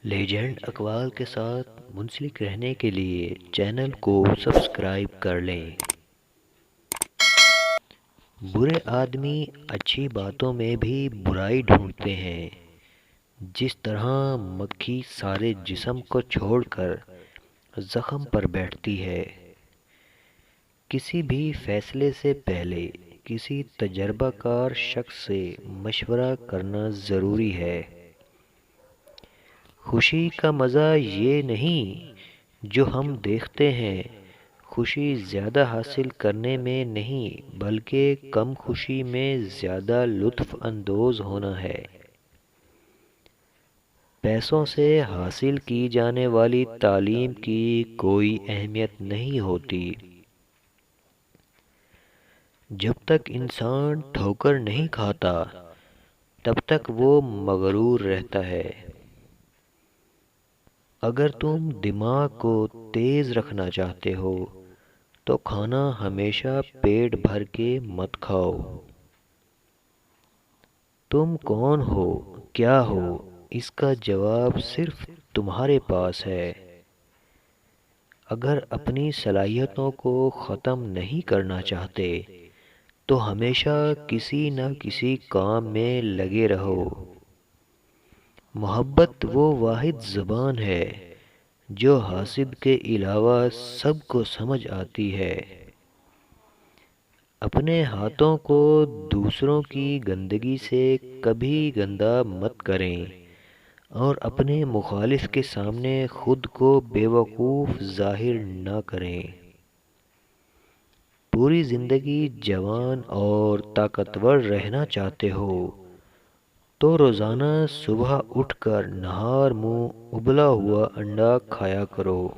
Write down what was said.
Legend اقوال کے ساتھ منسلک رہنے کے لیے چینل کو سبسکرائب کر لیں۔ برے آدمی اچھی باتوں میں بھی برائی ڈھونڈتے ہیں۔ جس طرح مکھی سارے جسم کو چھوڑ کر زخم پر بیٹھتی ہے۔ کسی بھی فیصلے سے پہلے کسی تجربہ کار شخص سے مشورہ کرنا ضروری ہے۔ خوشی کا مزہ یہ نہیں جو ہم دیکھتے ہیں، خوشی زیادہ حاصل کرنے میں نہیں بلکہ کم خوشی میں زیادہ لطف اندوز ہونا ہے۔ پیسوں سے حاصل کی جانے والی تعلیم کی کوئی اہمیت نہیں ہوتی۔ جب تک انسان ٹھوکر نہیں کھاتا تب تک وہ مغرور رہتا ہے۔ اگر تم دماغ کو تیز رکھنا چاہتے ہو تو کھانا ہمیشہ پیٹ بھر کے مت کھاؤ۔ تم کون ہو، کیا ہو، اس کا جواب صرف تمہارے پاس ہے۔ اگر اپنی صلاحیتوں کو ختم نہیں کرنا چاہتے تو ہمیشہ کسی نہ کسی کام میں لگے رہو۔ محبت وہ واحد زبان ہے جو حاسد کے علاوہ سب کو سمجھ آتی ہے۔ اپنے ہاتھوں کو دوسروں کی گندگی سے کبھی گندا مت کریں اور اپنے مخالف کے سامنے خود کو بے وقوف ظاہر نہ کریں۔ پوری زندگی جوان اور طاقتور رہنا چاہتے ہو تو روزانہ صبح اٹھ کر نہار منہ ابلا ہوا انڈا کھایا کرو۔